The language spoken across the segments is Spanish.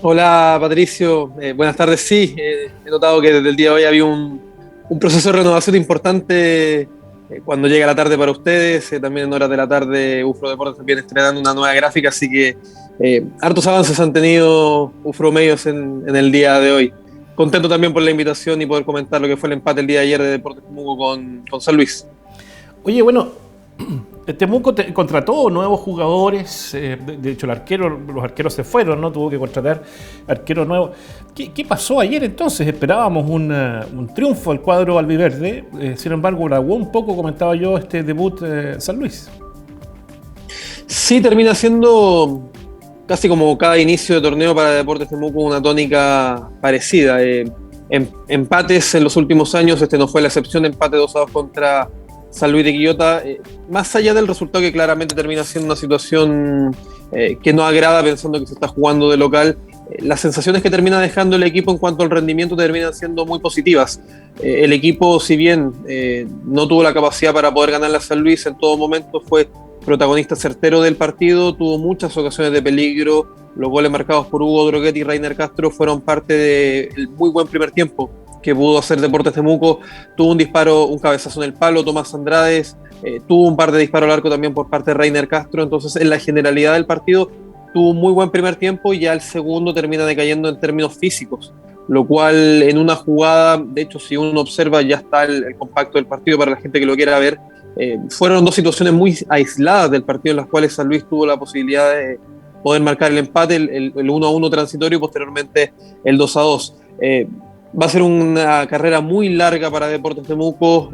Hola Patricio, buenas tardes. Sí, he notado que desde el día de hoy había un proceso de renovación importante cuando llega la tarde para ustedes. También en horas de la tarde UFRO Deportes también estrenando una nueva gráfica, así que hartos avances han tenido UFRO Medios en el día de hoy. Contento también por la invitación y poder comentar lo que fue el empate el día de ayer de Deportes Temuco con San Luis. Oye, bueno, Temuco contrató nuevos jugadores. De hecho, los arqueros se fueron, ¿no? Tuvo que contratar arqueros nuevos. ¿Qué pasó ayer entonces? Esperábamos un triunfo al cuadro albiverde. Sin embargo, fraguó un poco, comentaba yo, este debut San Luis. Sí, termina siendo casi como cada inicio de torneo para Deportes Temuco una tónica parecida. Empates en los últimos años, este no fue la excepción, empate 2-2 contra San Luis de Quillota, más allá del resultado que claramente termina siendo una situación que no agrada pensando que se está jugando de local, las sensaciones que termina dejando el equipo en cuanto al rendimiento terminan siendo muy positivas. El equipo, si bien no tuvo la capacidad para poder ganar a San Luis en todo momento, fue protagonista certero del partido, tuvo muchas ocasiones de peligro. Los goles marcados por Hugo Droguet y Reiner Castro fueron parte del muy buen primer tiempo que pudo hacer Deportes Temuco. Tuvo un disparo, un cabezazo en el palo, Tomás Andrades, tuvo un par de disparos al arco también por parte de Reiner Castro. Entonces, en la generalidad del partido, tuvo un muy buen primer tiempo y ya el segundo termina decayendo en términos físicos, lo cual en una jugada, de hecho, si uno observa, ya está el compacto del partido para la gente que lo quiera ver. Fueron dos situaciones muy aisladas del partido en las cuales San Luis tuvo la posibilidad de poder marcar el empate, el 1-1 transitorio y posteriormente el 2-2. Va a ser una carrera muy larga para Deportes Temuco.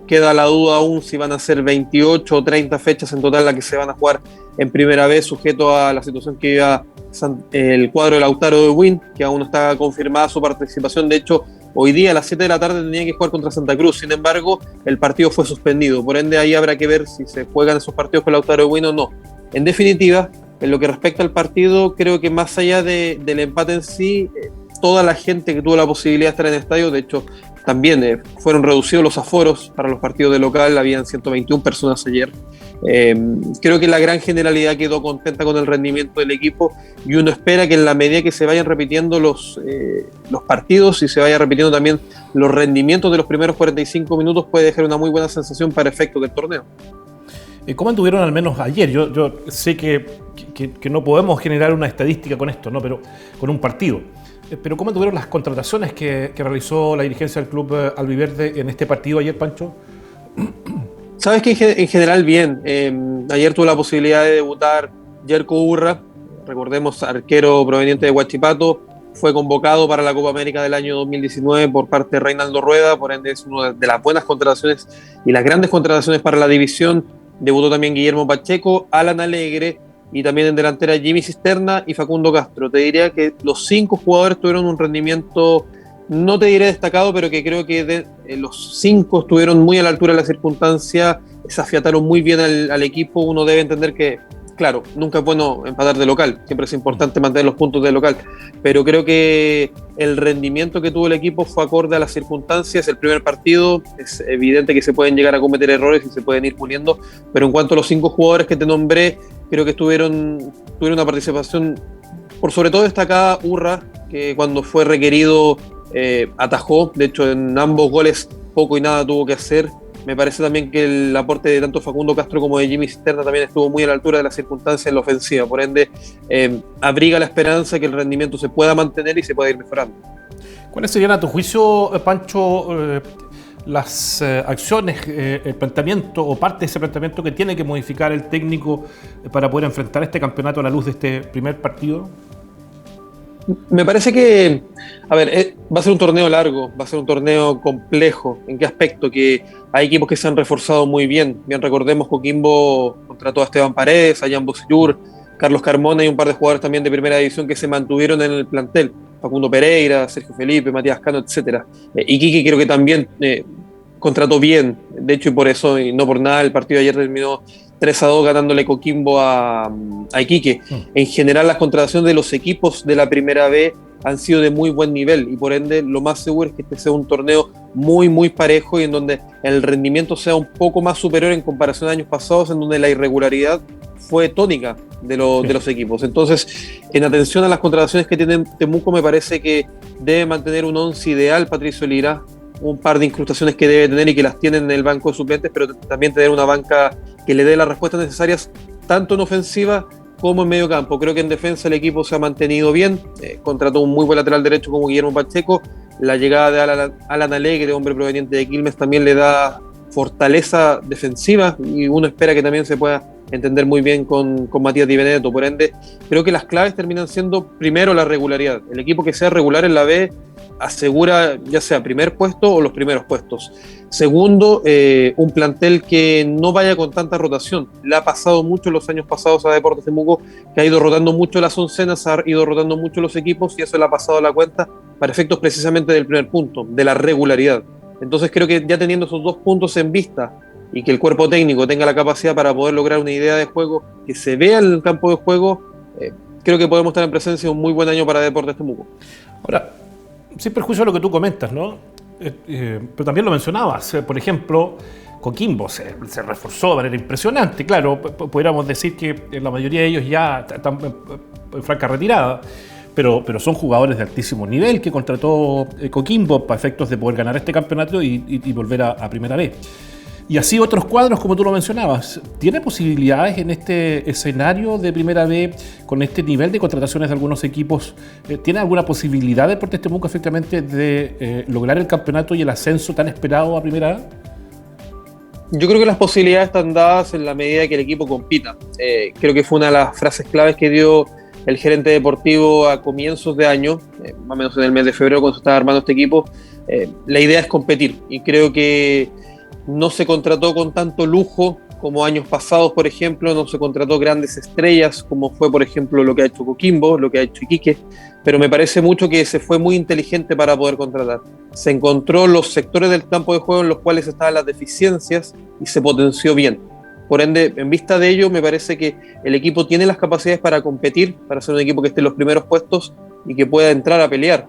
Queda la duda aún si van a ser 28 o 30 fechas en total las que se van a jugar en primera vez, sujeto a la situación que viva el cuadro de Lautaro de Win, que aún no está confirmada su participación. De hecho, hoy día a las 7 de la tarde tenía que jugar contra Santa Cruz. Sin embargo, el partido fue suspendido. Por ende, ahí habrá que ver si se juegan esos partidos con Lautaro de Win o no. En definitiva, en lo que respecta al partido, creo que más allá del empate en sí, toda la gente que tuvo la posibilidad de estar en el estadio, de hecho, también fueron reducidos los aforos para los partidos de local, habían 121 personas ayer. Creo que la gran generalidad quedó contenta con el rendimiento del equipo y uno espera que en la medida que se vayan repitiendo los partidos y se vaya repitiendo también los rendimientos de los primeros 45 minutos, puede dejar una muy buena sensación para efectos del torneo. ¿Cómo anduvieron al menos ayer? Yo sé que no podemos generar una estadística con esto, ¿no? Pero con un partido. Pero ¿cómo tuvieron las contrataciones que realizó la dirigencia del club albiverde en este partido ayer, Pancho? Sabes que en general bien. Ayer tuve la posibilidad de debutar Jerko Urra, recordemos arquero proveniente de Huachipato, fue convocado para la Copa América del año 2019 por parte de Reinaldo Rueda, por ende es una de las buenas contrataciones y las grandes contrataciones para la división. Debutó también Guillermo Pacheco, Alan Alegre, y también en delantera Jimmy Cisterna y Facundo Castro. Te diría que los 5 jugadores tuvieron un rendimiento, no te diré destacado, pero que creo que los 5 estuvieron muy a la altura de la circunstancia, se afiataron muy bien al equipo. Uno debe entender que, claro, nunca es bueno empatar de local, siempre es importante mantener los puntos de local, pero creo que el rendimiento que tuvo el equipo fue acorde a las circunstancias. El primer partido, es evidente que se pueden llegar a cometer errores y se pueden ir puliendo, pero en cuanto a los 5 jugadores que te nombré, creo que tuvieron una participación por sobre todo destacada. Urra, que cuando fue requerido atajó, de hecho en ambos goles poco y nada tuvo que hacer. Me parece también que el aporte de tanto Facundo Castro como de Jimmy Cisterna también estuvo muy a la altura de las circunstancias en la ofensiva, por ende abriga la esperanza que el rendimiento se pueda mantener y se pueda ir mejorando. ¿Cuáles serían a tu juicio, Pancho, las acciones, el planteamiento o parte de ese planteamiento que tiene que modificar el técnico para poder enfrentar este campeonato a la luz de este primer partido? Me parece que, a ver, va a ser un torneo largo, va a ser un torneo complejo. ¿En qué aspecto? Que hay equipos que se han reforzado muy bien. Bien recordemos, Coquimbo contrató a Esteban Paredes, a Jan Bossellur, Carlos Carmona y un par de jugadores también de primera división que se mantuvieron en el plantel. Facundo Pereira, Sergio Felipe, Matías Cano, etc. Iquique creo que también contrató bien. De hecho, y por eso, y no por nada, el partido de ayer terminó 3-2 ganándole Coquimbo a Iquique. En general, las contrataciones de los equipos de la primera B han sido de muy buen nivel y por ende lo más seguro es que este sea un torneo muy muy parejo y en donde el rendimiento sea un poco más superior en comparación a años pasados, en donde la irregularidad fue tónica de los equipos. Entonces, en atención a las contrataciones que tiene Temuco, me parece que debe mantener un once ideal Patricio Lira, un par de incrustaciones que debe tener y que las tiene en el banco de suplentes, pero también tener una banca que le dé las respuestas necesarias tanto en ofensiva como en medio campo. Creo que en defensa el equipo se ha mantenido bien, contrató un muy buen lateral derecho como Guillermo Pacheco, la llegada de Alan Alegre, hombre proveniente de Quilmes, también le da fortaleza defensiva y uno espera que también se pueda entender muy bien con Matías Di Benedetto. Por ende, creo que las claves terminan siendo primero la regularidad. El equipo que sea regular en la B asegura ya sea primer puesto o los primeros puestos. Segundo, un plantel que no vaya con tanta rotación. Le ha pasado mucho los años pasados a Deportes Temuco, que ha ido rotando mucho las oncenas, ha ido rotando mucho los equipos y eso le ha pasado a la cuenta para efectos precisamente del primer punto, de la regularidad. Entonces creo que ya teniendo esos dos puntos en vista y que el cuerpo técnico tenga la capacidad para poder lograr una idea de juego que se vea en el campo de juego, creo que podemos estar en presencia de un muy buen año para Deportes Temuco. Ahora, sin perjuicio de lo que tú comentas, ¿no? Pero también lo mencionabas, por ejemplo, Coquimbo se reforzó de manera impresionante. Claro, podríamos decir que la mayoría de ellos ya están en franca retirada, pero son jugadores de altísimo nivel que contrató Coquimbo para efectos de poder ganar este campeonato y volver a Primera B. Y así otros cuadros, como tú lo mencionabas. ¿Tiene posibilidades en este escenario de Primera B, con este nivel de contrataciones de algunos equipos? ¿Tiene alguna posibilidad Deportes Temuco efectivamente de lograr el campeonato y el ascenso tan esperado a Primera A? Yo creo que las posibilidades están dadas en la medida que el equipo compita. Creo que fue una de las frases claves que dio el gerente deportivo a comienzos de año, más o menos en el mes de febrero cuando se estaba armando este equipo. La idea es competir y creo que no se contrató con tanto lujo como años pasados, por ejemplo, no se contrató grandes estrellas como fue, por ejemplo, lo que ha hecho Coquimbo, lo que ha hecho Iquique, pero me parece mucho que se fue muy inteligente para poder contratar. Se encontró los sectores del campo de juego en los cuales estaban las deficiencias y se potenció bien. Por ende, en vista de ello, me parece que el equipo tiene las capacidades para competir, para ser un equipo que esté en los primeros puestos y que pueda entrar a pelear.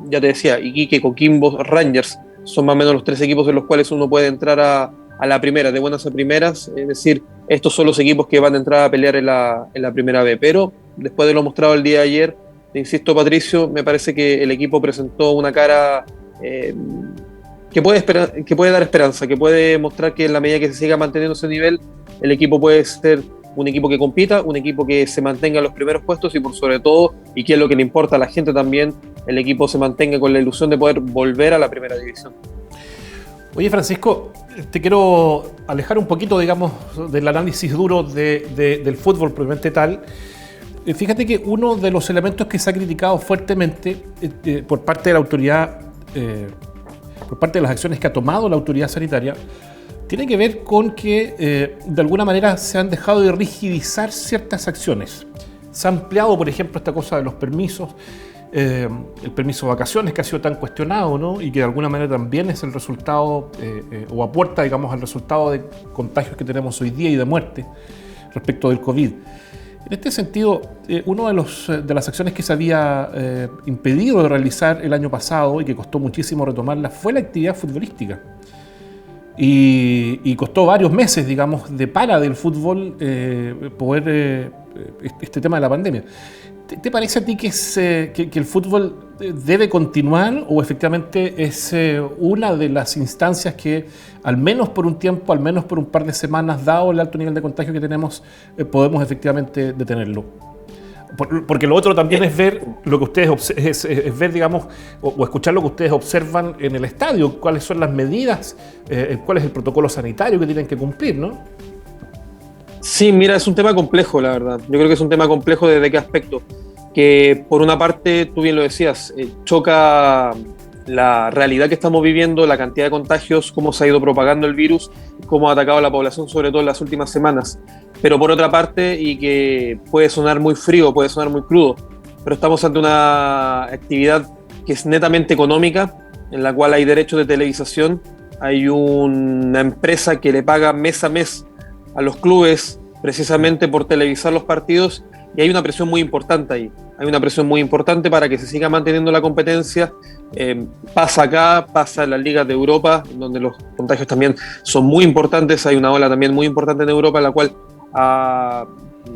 Ya te decía, Iquique, Coquimbo, Rangers, son más o menos los tres equipos en los cuales uno puede entrar a la primera, de buenas a primeras, es decir, estos son los equipos que van a entrar a pelear en la Primera B, pero después de lo mostrado el día de ayer, te insisto Patricio, me parece que el equipo presentó una cara que puede dar esperanza, que puede mostrar que en la medida que se siga manteniendo ese nivel, el equipo puede ser un equipo que compita, un equipo que se mantenga en los primeros puestos y por sobre todo, y que es lo que le importa a la gente también, el equipo se mantenga con la ilusión de poder volver a la primera división. Oye, Francisco, te quiero alejar un poquito, digamos, del análisis duro del fútbol propiamente tal. Fíjate que uno de los elementos que se ha criticado fuertemente por parte de la autoridad, por parte de las acciones que ha tomado la autoridad sanitaria, tiene que ver con que de alguna manera se han dejado de rigidizar ciertas acciones. Se ha ampliado, por ejemplo, esta cosa de los permisos, el permiso de vacaciones que ha sido tan cuestionado, ¿no? Y que de alguna manera también es el resultado o aporta, digamos, al resultado de contagios que tenemos hoy día y de muerte respecto del COVID. En este sentido, una de las acciones que se había impedido de realizar el año pasado y que costó muchísimo retomarla fue la actividad futbolística. Y costó varios meses, digamos, de para del fútbol poder este tema de la pandemia. ¿Te parece a ti que el fútbol debe continuar o efectivamente es una de las instancias que al menos por un tiempo, al menos por un par de semanas, dado el alto nivel de contagio que tenemos, podemos efectivamente detenerlo? Porque lo otro también es ver lo que ustedes es ver, digamos, o escuchar lo que ustedes observan en el estadio, cuáles son las medidas, cuál es el protocolo sanitario que tienen que cumplir, ¿no? Sí, mira, es un tema complejo, la verdad. Yo creo que es un tema complejo desde qué aspecto. Que por una parte, tú bien lo decías, choca la realidad que estamos viviendo, la cantidad de contagios, cómo se ha ido propagando el virus, cómo ha atacado a la población, sobre todo en las últimas semanas. Pero por otra parte, y que puede sonar muy frío, puede sonar muy crudo, pero estamos ante una actividad que es netamente económica, en la cual hay derechos de televisación, hay una empresa que le paga mes a mes a los clubes precisamente por televisar los partidos y hay una presión muy importante ahí. Hay una presión muy importante para que se siga manteniendo la competencia. Pasa acá, pasa en las ligas de Europa, donde los contagios también son muy importantes. Hay una ola también muy importante en Europa, en la cual ha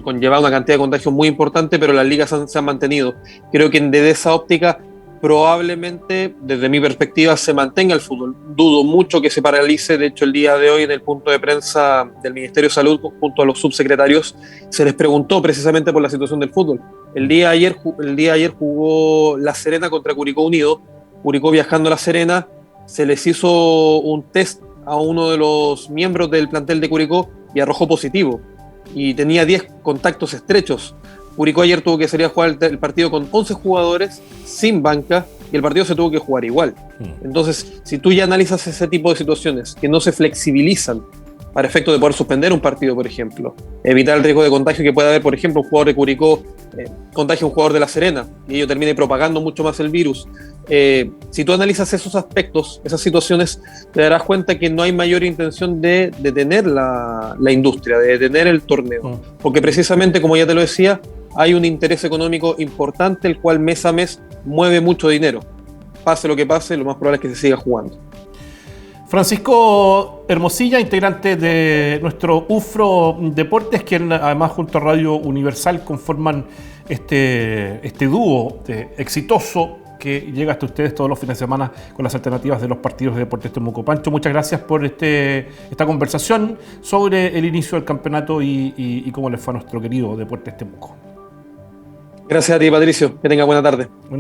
conllevaba una cantidad de contagios muy importante, pero las ligas se han mantenido. Creo que desde esa óptica probablemente, desde mi perspectiva, se mantenga el fútbol. Dudo mucho que se paralice. De hecho, el día de hoy, en el punto de prensa del Ministerio de Salud, junto a los subsecretarios, se les preguntó precisamente por la situación del fútbol. El día de ayer jugó La Serena contra Curicó Unido. Curicó, viajando a La Serena, se les hizo un test a uno de los miembros del plantel de Curicó y arrojó positivo. Y tenía 10 contactos estrechos. Curicó ayer tuvo que salir a jugar el partido con 11 jugadores, sin banca, y el partido se tuvo que jugar igual. Entonces, si tú ya analizas ese tipo de situaciones que no se flexibilizan para efecto de poder suspender un partido, por ejemplo, evitar el riesgo de contagio que pueda haber, por ejemplo, un jugador de Curicó contagia a un jugador de La Serena y ello termine propagando mucho más el virus. Si tú analizas esos aspectos, esas situaciones, te darás cuenta que no hay mayor intención de detener la industria, de detener el torneo. Porque precisamente, como ya te lo decía, hay un interés económico importante, el cual mes a mes mueve mucho dinero. Pase lo que pase, lo más probable es que se siga jugando. Francisco Hermosilla, integrante de nuestro UFRO Deportes, quien además junto a Radio Universal conforman este dúo exitoso que llega hasta ustedes todos los fines de semana con las alternativas de los partidos de Deportes Temuco. Pancho, muchas gracias por esta conversación sobre el inicio del campeonato y cómo les fue a nuestro querido Deportes Temuco. Gracias a ti, Patricio. Que tenga buena tarde.